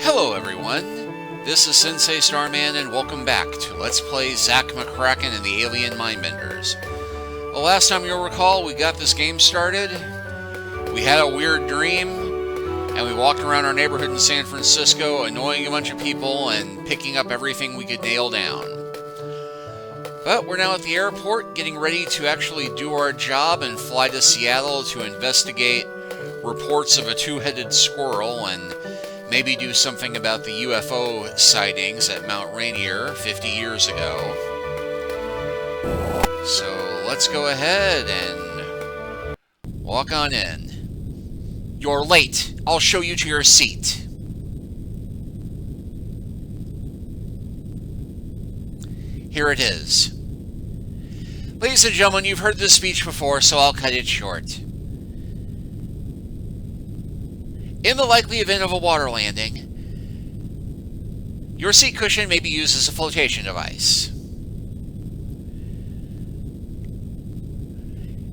Hello everyone, this is Sensei Starman and welcome back to Let's Play Zak McKracken and the Alien Mindbenders. Well, last time you'll recall, we got this game started, we had a weird dream, and we walked around our neighborhood in San Francisco annoying a bunch of people and picking up everything we could nail down. But we're now at the airport getting ready to actually do our job and fly to Seattle to investigate reports of a two-headed squirrel and maybe do something about the UFO sightings at Mount Rainier 50 years ago. So let's go ahead and walk on in. You're late. I'll show you to your seat. Here it is. Ladies and gentlemen, you've heard this speech before, so I'll cut it short. In the likely event of a water landing, your seat cushion may be used as a flotation device.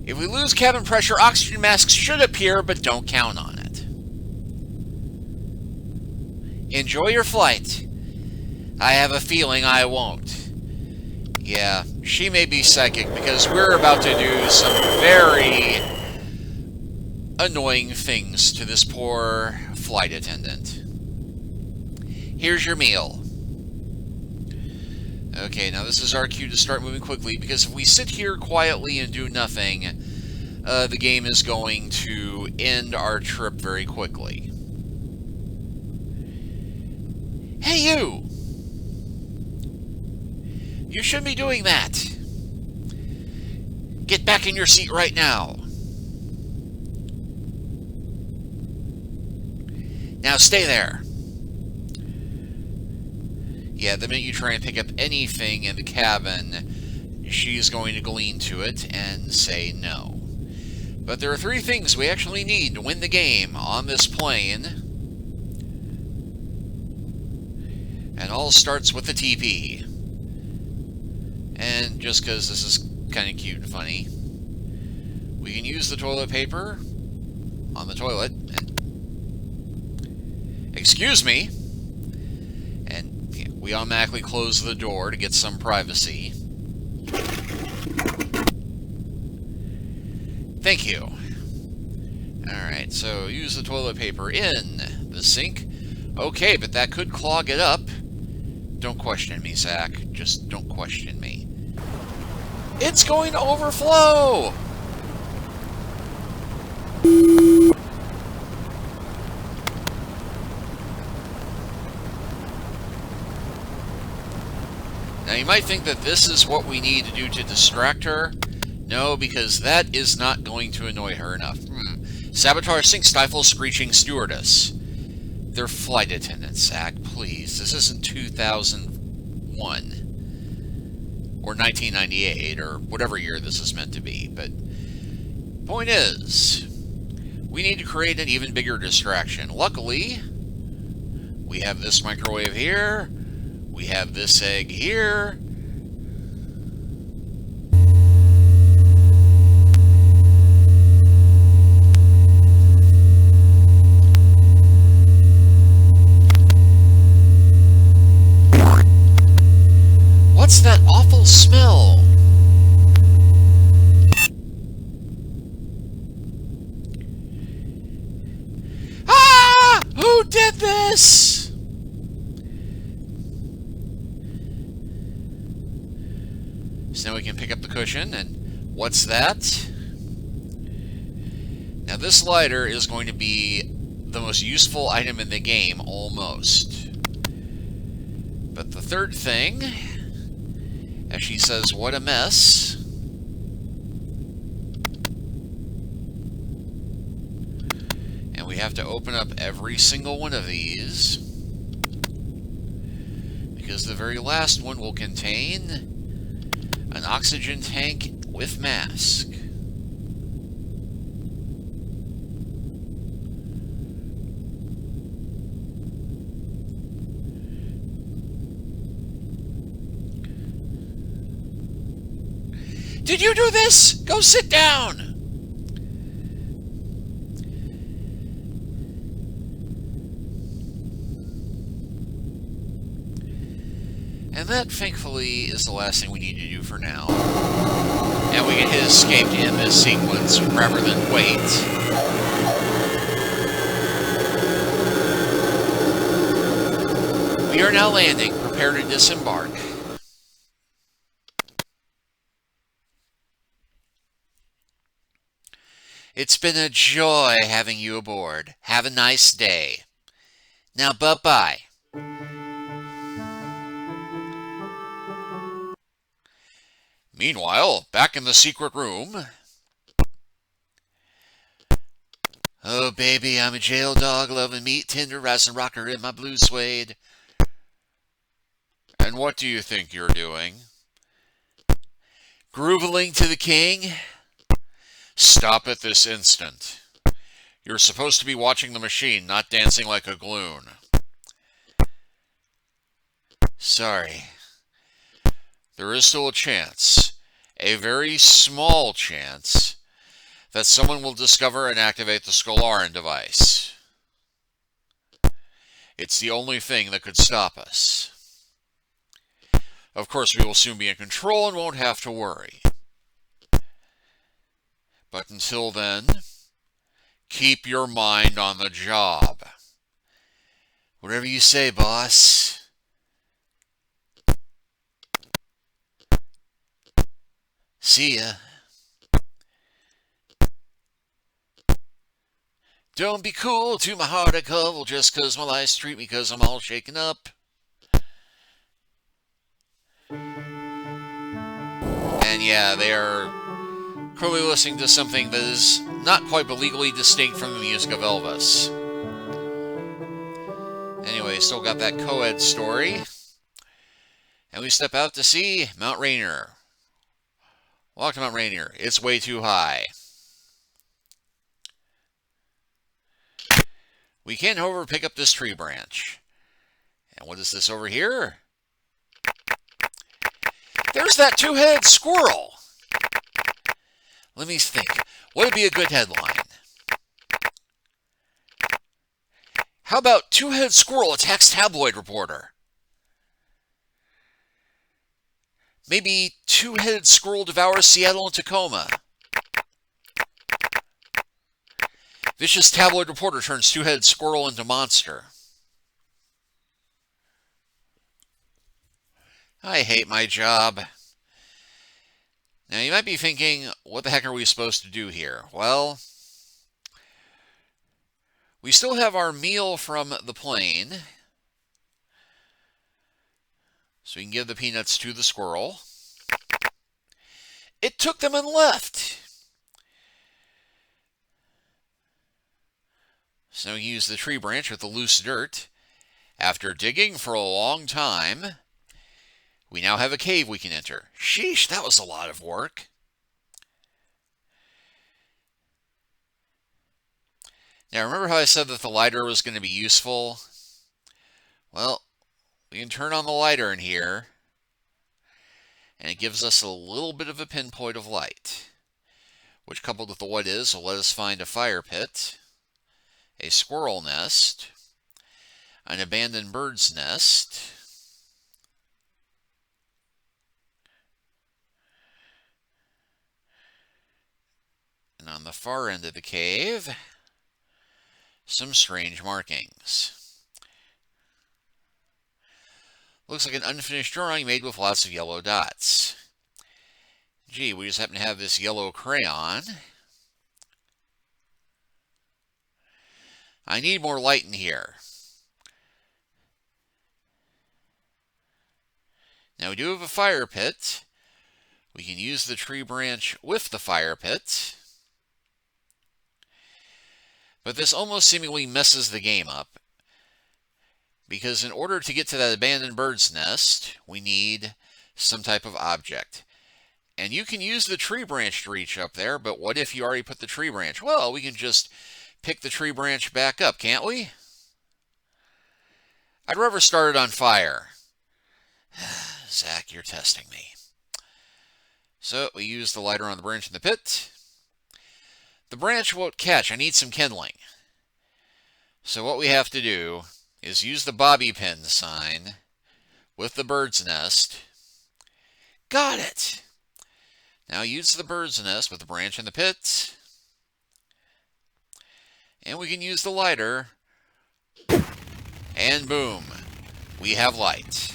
If we lose cabin pressure, oxygen masks should appear, but don't count on it. Enjoy your flight. I have a feeling I won't. Yeah, she may be psychic because we're about to do some very annoying things to this poor flight attendant. Here's your meal. Okay, now this is our cue to start moving quickly, because if we sit here quietly and do nothing, the game is going to end our trip very quickly. Hey, you! You shouldn't be doing that. Get back in your seat right now. Now stay there. Yeah, the minute you try and pick up anything in the cabin, she's going to glean to it and say no. But there are three things we actually need to win the game on this plane. And all starts with the TP. And just because this is kind of cute and funny, we can use the toilet paper on the toilet. Excuse me. And we automatically close the door to get some privacy. Thank you. Alright, so use the toilet paper in the sink. Okay, but that could clog it up. Don't question me, Zak. Just don't question me. It's going to overflow! Now, you might think that this is what we need to do to distract her. No, because that is not going to annoy her enough. Sabotage sink stifle screeching stewardess. They're flight attendants, Zak, please. This isn't 2001. Or 1998, or whatever year this is meant to be. But, point is, we need to create an even bigger distraction. Luckily, we have this microwave here. We have this egg here. What's that awful smell? Ah! Who did this? So now we can pick up the cushion, and what's that? Now this lighter is going to be the most useful item in the game, almost. But the third thing, as she says, what a mess. And we have to open up every single one of these, because the very last one will contain an oxygen tank with mask. Did you do this? Go sit down! And that, thankfully, is the last thing we need to do for now. And we can hit escape to end this sequence rather than wait. We are now landing. Prepare to disembark. It's been a joy having you aboard. Have a nice day. Now, bye-bye. Meanwhile, back in the secret room. Oh, baby, I'm a jail dog, loving meat, tender, rising rocker in my blue suede. And what do you think you're doing? Grooveling to the king? Stop at this instant. You're supposed to be watching the machine, not dancing like a gloon. Sorry. There is still a chance, a very small chance, that someone will discover and activate the Skolarin device. It's the only thing that could stop us. Of course, we will soon be in control and won't have to worry. But until then, keep your mind on the job. Whatever you say, boss. See ya. Don't be cool to my heart I covel just 'cause my lies treat me 'cause I'm all shaken up. And yeah, they are clearly listening to something that is not quite but legally distinct from the music of Elvis. Anyway, still got that co-ed story. And we step out to see Mount Rainier. Walk to Mount Rainier. It's way too high. We can, however, pick up this tree branch. And what is this over here? There's that two-headed squirrel! Let me think. What would be a good headline? How about two-headed squirrel attacks tabloid reporter? Maybe two-headed squirrel devours Seattle and Tacoma. Vicious tabloid reporter turns two-headed squirrel into monster. I hate my job. Now, you might be thinking, what the heck are we supposed to do here? Well, we still have our meal from the plane. So we can give the peanuts to the squirrel. It took them and left. So we can use the tree branch with the loose dirt. After digging for a long time, we now have a cave we can enter. Sheesh, that was a lot of work. Now, remember how I said that the lighter was going to be useful? Well, we can turn on the lighter in here, and it gives us a little bit of a pinpoint of light, which, coupled with the what is, will let us find a fire pit, a squirrel nest, an abandoned bird's nest, and on the far end of the cave, some strange markings. Looks like an unfinished drawing made with lots of yellow dots. Gee, we just happen to have this yellow crayon. I need more light in here. Now we do have a fire pit. We can use the tree branch with the fire pit. But this almost seemingly messes the game up, because in order to get to that abandoned bird's nest, we need some type of object. And you can use the tree branch to reach up there, but what if you already put the tree branch? Well, we can just pick the tree branch back up, can't we? I'd rather start it on fire. Zach, you're testing me. So we use the lighter on the branch in the pit. The branch won't catch. I need some kindling. So what we have to do is use the bobby pin sign, with the bird's nest. Got it! Now use the bird's nest with the branch in the pit. And we can use the lighter. And boom, we have light.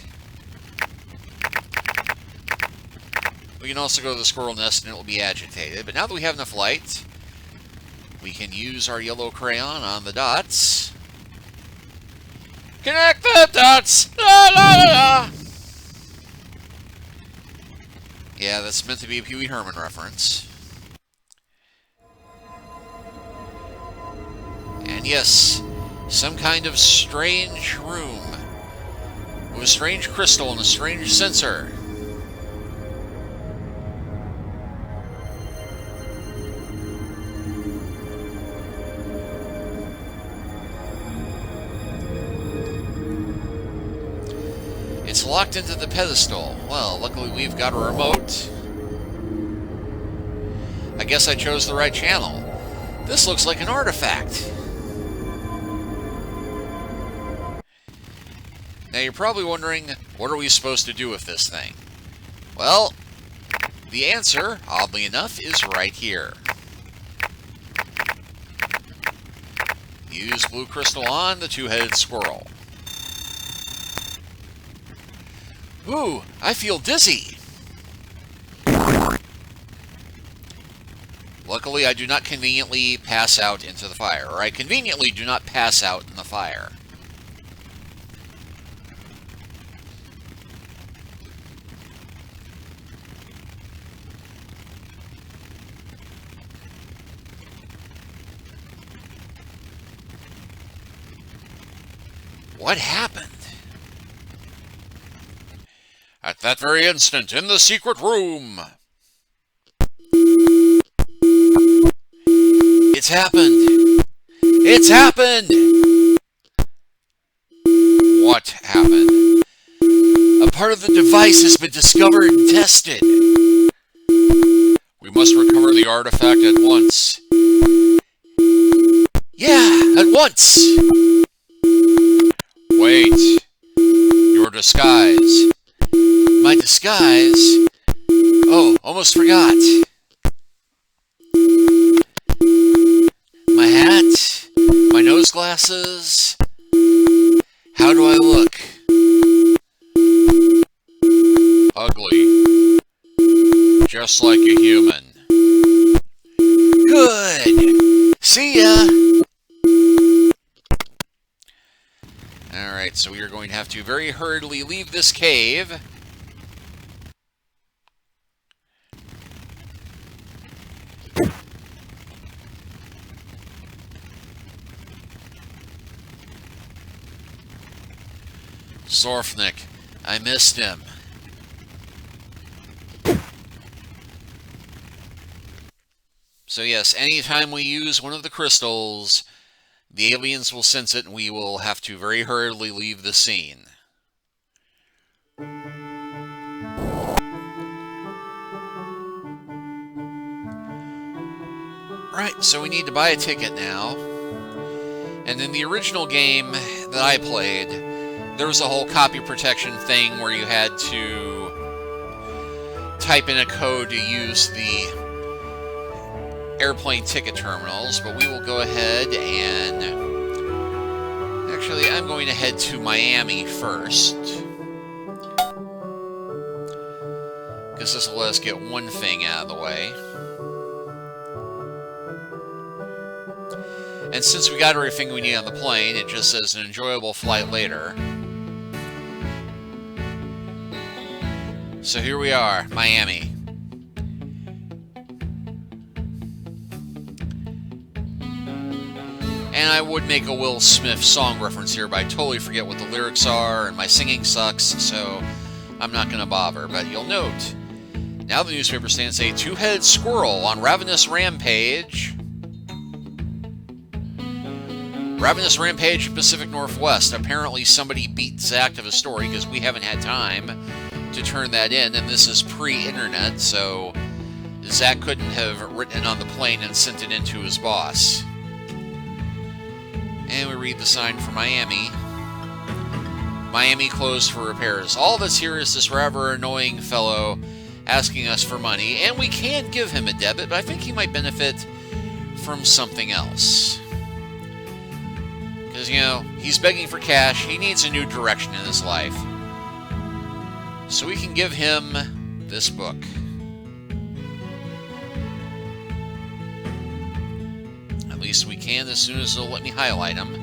We can also go to the squirrel nest and it will be agitated. But now that we have enough light, we can use our yellow crayon on the dots. Connect the dots! La, la, la, la. Yeah, that's meant to be a Pee Wee Herman reference. And yes, some kind of strange room with a strange crystal and a strange sensor. It's locked into the pedestal. Well, luckily we've got a remote. I guess I chose the right channel. This looks like an artifact. Now you're probably wondering, what are we supposed to do with this thing? Well, the answer, oddly enough, is right here. Use blue crystal on the two-headed squirrel. Ooh, I feel dizzy. Luckily, I do not conveniently pass out into the fire, or I conveniently do not pass out in the fire. What happened? At that very instant, in the secret room. It's happened. It's happened. What happened? A part of the device has been discovered and tested. We must recover the artifact at once. Yeah, at once. Wait. Your disguise. My disguise? Oh, almost forgot. My hat? My nose glasses? How do I look? Ugly. Just like a human. Good. See ya. Alright, so we are going to have to very hurriedly leave this cave. Zorfnik, I missed him. So yes, anytime we use one of the crystals, the aliens will sense it and we will have to very hurriedly leave the scene. Right, so we need to buy a ticket now. And in the original game that I played, there was a whole copy protection thing where you had to type in a code to use the airplane ticket terminals, but we will go ahead and... Actually, I'm going to head to Miami first, because this will let us get one thing out of the way. And since we got everything we need on the plane, it just says an enjoyable flight later. So here we are, Miami. And I would make a Will Smith song reference here, but I totally forget what the lyrics are, and my singing sucks, so I'm not going to bother. But you'll note, now the newspaper stands a two-headed squirrel on ravenous rampage. Ravenous Rampage, Pacific Northwest. Apparently somebody beat Zak to the story because we haven't had time to turn that in, and this is pre-internet, so Zak couldn't have written it on the plane and sent it in to his boss. And we read the sign for Miami. Miami closed for repairs. All that's here is this rather annoying fellow asking us for money, and we can give him a debit, but I think he might benefit from something else. Because, you know, he's begging for cash. He needs a new direction in his life. So we can give him this book. At least we can as soon as they'll let me highlight him.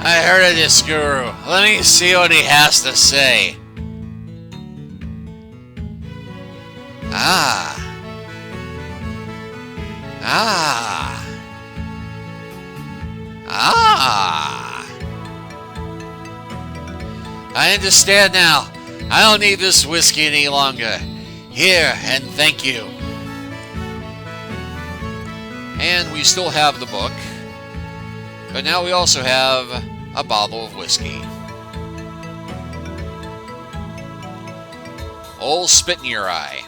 I heard of this guru. Let me see what he has to say. Ah. I understand now. I don't need this whiskey any longer. Here, and thank you. And we still have the book. But now we also have a bottle of whiskey. Old spit in your eye.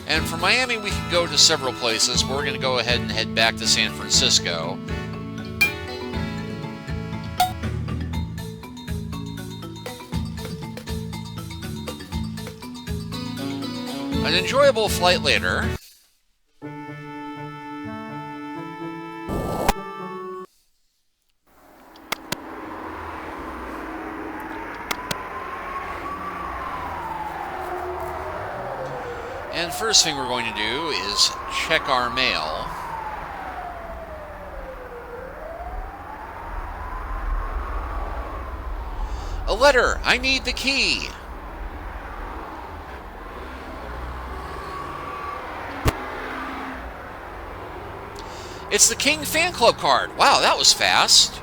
And from Miami, we can go to several places. We're going to go ahead and head back to San Francisco. An enjoyable flight later. And first thing we're going to do is check our mail. A letter! I need the key! It's the King Fan Club card. Wow, that was fast.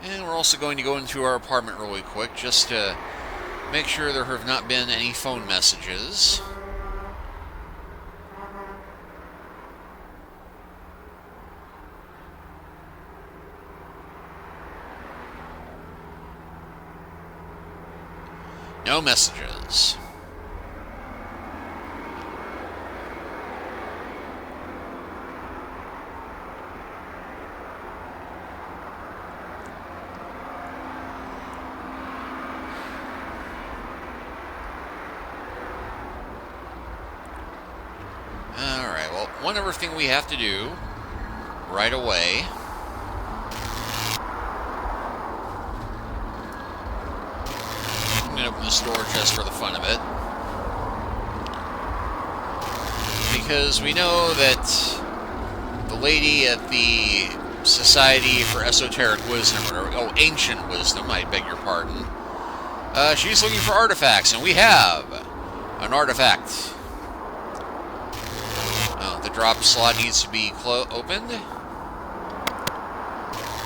And we're also going to go into our apartment really quick just to make sure there have not been any phone messages. No messages. Alright, well, one other thing we have to do right away. Open the store just for the fun of it, because we know that the lady at the Society for Esoteric Wisdom, or Ancient Wisdom, I beg your pardon, she's looking for artifacts, and we have an artifact. The drop slot needs to be opened,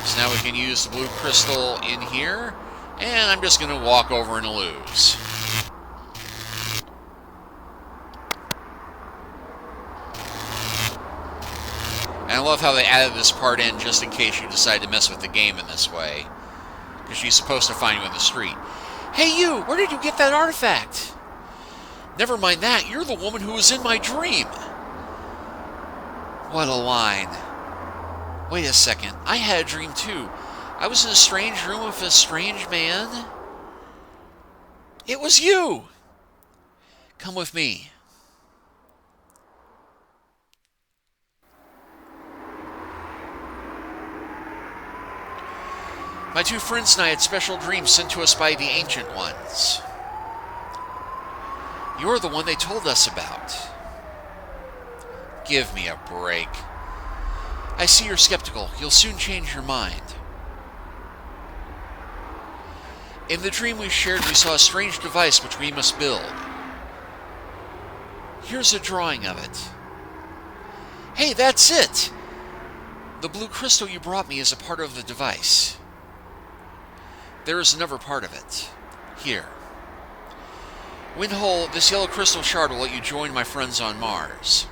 so now we can use the blue crystal in here. And I'm just going to walk over and lose. And I love how they added this part in just in case you decide to mess with the game in this way. Because she's supposed to find you in the street. Hey you, where did you get that artifact? Never mind that, you're the woman who was in my dream. What a line. Wait a second, I had a dream too. I was in a strange room with a strange man. It was you! Come with me. My two friends and I had special dreams sent to us by the Ancient Ones. You're the one they told us about. Give me a break. I see you're skeptical. You'll soon change your mind. In the dream we shared, we saw a strange device which we must build. Here's a drawing of it. Hey, that's it! The blue crystal you brought me is a part of the device. there is another part of it. Here. Windhole, this yellow crystal shard will let you join my friends on Mars.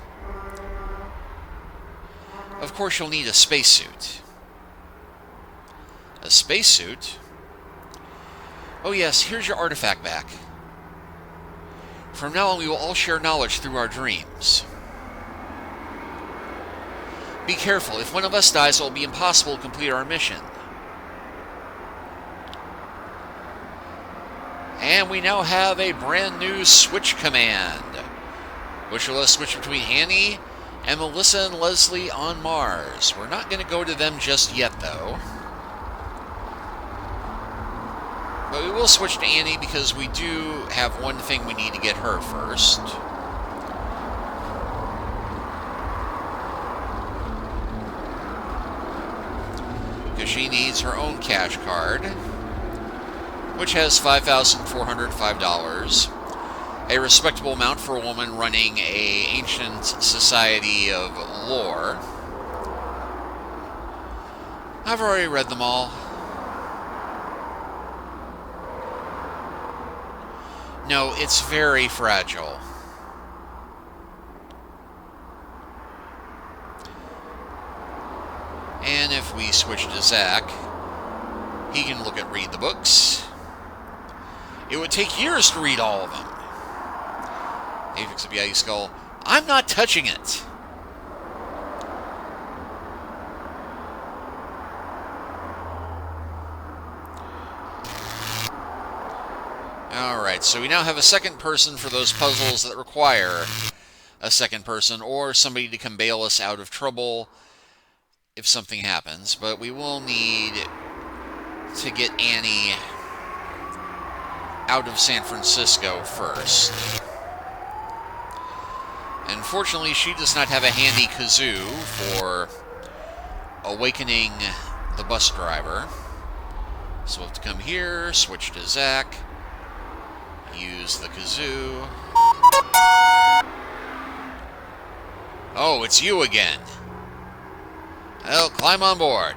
Of course, you'll need a spacesuit. A spacesuit? Oh yes, here's your artifact back. From now on, we will all share knowledge through our dreams. Be careful. If one of us dies, it will be impossible to complete our mission. And we now have a brand new switch command, which will let us switch between Annie and Melissa and Leslie on Mars. We're not going to go to them just yet, though. But we will switch to Annie because we do have one thing we need to get her first. Because she needs her own cash card, which has $5,405. A respectable amount for a woman running an ancient society of lore. I've already read them all. No, it's very fragile. And if we switch to Zach, he can look at read the books. It would take years to read all of them. Apex of the Yeti Skull. I'm not touching it. Alright, so we now have a second person for those puzzles that require a second person or somebody to come bail us out of trouble if something happens. But we will need to get Annie out of San Francisco first. Unfortunately, she does not have a handy kazoo for awakening the bus driver. So we'll have to come here, switch to Zach, use the kazoo. Oh, it's you again. Well, climb on board.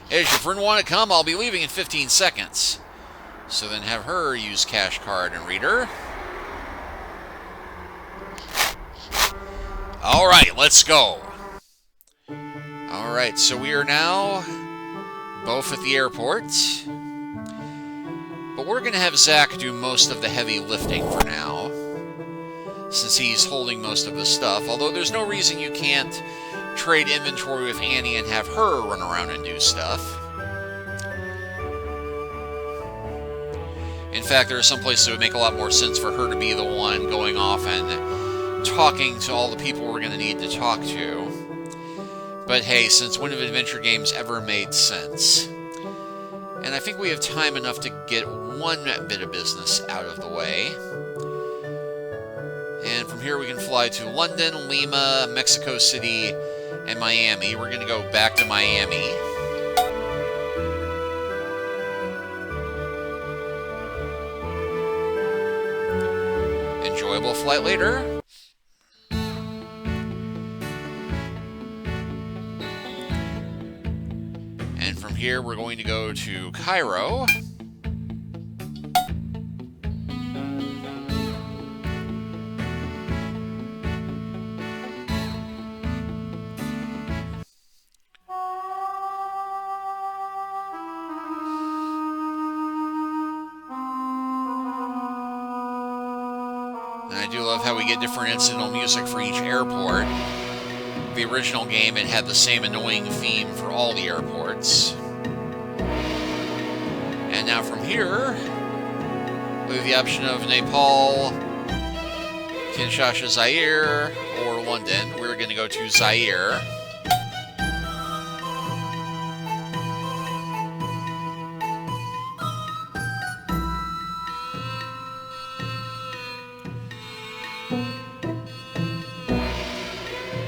Hey, does your friend want to come? I'll be leaving in 15 seconds. So then have her use cash card and reader. Alright, let's go. Alright, so we are now both at the airport. But we're going to have Zach do most of the heavy lifting for now, since he's holding most of the stuff. Although there's no reason you can't trade inventory with Annie and have her run around and do stuff. In fact, there are some places that would make a lot more sense for her to be the one going off and talking to all the people we're going to need to talk to. But hey, since when have adventure games ever made sense? And I think we have time enough to get one bit of business out of the way. And from here we can fly to London, Lima, Mexico City, and Miami. We're going to go back to Miami. Enjoyable flight later. And from here we're going to go to Cairo. And I do love how we get different incidental music for each airport. The original game, it had the same annoying theme for all the airports. And now from here, we have the option of Nepal, Kinshasa, Zaire, or London. We're going to go to Zaire.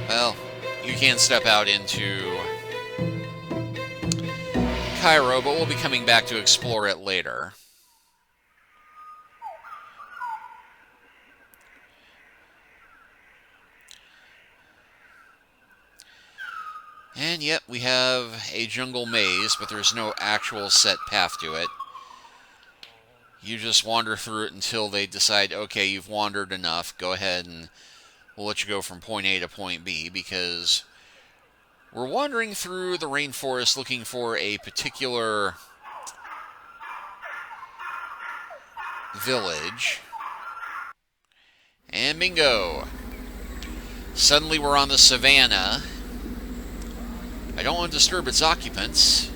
Well, you can't step out into Cairo, but we'll be coming back to explore it later. And yet we have a jungle maze, but there's no actual set path to it. You just wander through it until they decide, okay, you've wandered enough, go ahead and we'll let you go from point A to point B, because we're wandering through the rainforest looking for a particular village. And bingo! Suddenly we're on the savannah. I don't want to disturb its occupants.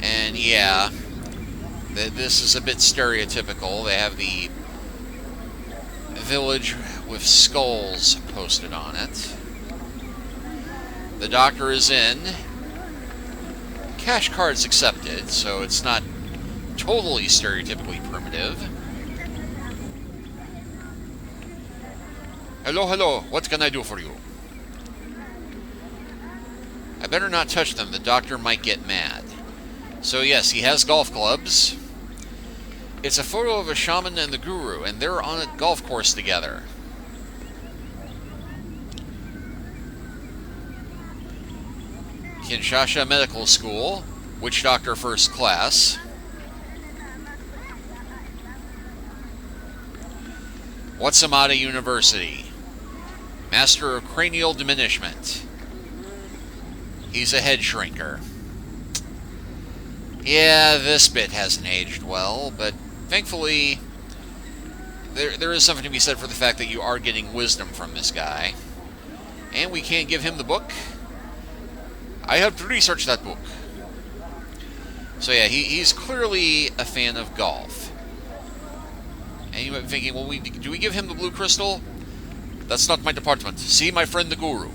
And yeah, this is a bit stereotypical. They have the village with skulls posted on it. The doctor is in. Cash cards accepted, so it's not totally stereotypically primitive. Hello, hello, what can I do for you? I better not touch them, the doctor might get mad. So yes, he has golf clubs. It's a photo of a shaman and the guru, and they're on a golf course together. Kinshasa Medical School, Witch Doctor First Class. Watsamata University, Master of Cranial Diminishment. He's a head shrinker. Yeah, this bit hasn't aged well, but thankfully there is something to be said for the fact that you are getting wisdom from this guy. And we can't give him the book. I have to research that book. So yeah, he's clearly a fan of golf. And you might be thinking, well, do we give him the blue crystal? That's not my department. See, my friend the guru.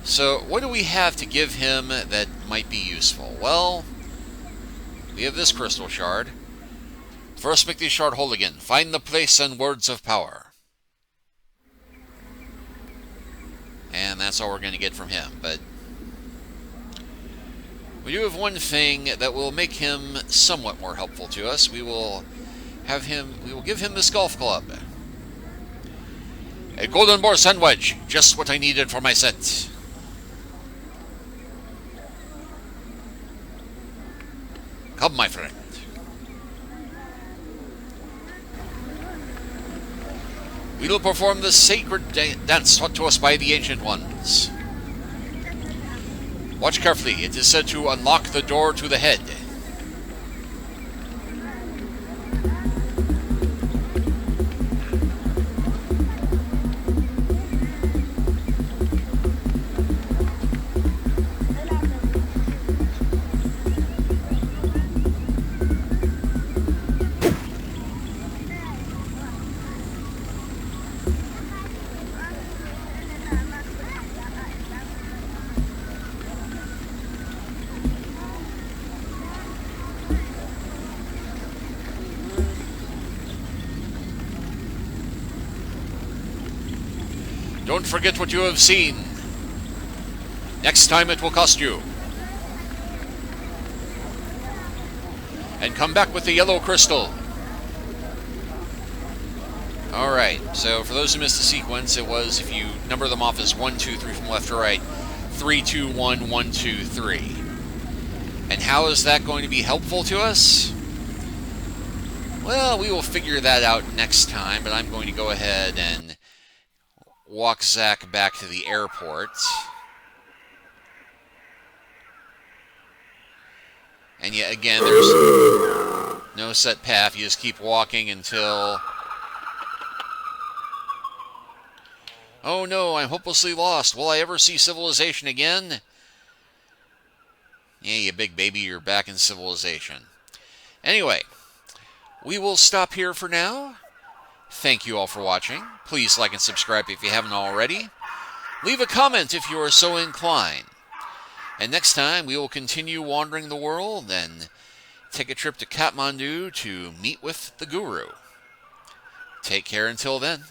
So, what do we have to give him that might be useful? Well, we have this crystal shard. First, make the shard whole again. Find the place and words of power. And that's all we're going to get from him. But we do have one thing that will make him somewhat more helpful to us. We will give him this golf club. A golden boar sandwich, just what I needed for my set. Come, my friend. We will perform the sacred dance taught to us by the ancient ones. Watch carefully. It is said to unlock the door to the head. Don't forget what you have seen. Next time it will cost you. And come back with the yellow crystal. Alright, so for those who missed the sequence, it was, if you number them off as 1, 2, 3 from left to right, 3, 2, 1, 1, 2, 3. And how is that going to be helpful to us? Well, we will figure that out next time, but I'm going to go ahead and walk Zak back to the airport. And yet again, there's no set path. You just keep walking until... Oh no, I'm hopelessly lost. Will I ever see civilization again? Yeah, you big baby, you're back in civilization. Anyway, we will stop here for now. Thank you all for watching. Please like and subscribe if you haven't already. Leave a comment if you are so inclined. And next time, we will continue wandering the world and take a trip to Kathmandu to meet with the guru. Take care until then.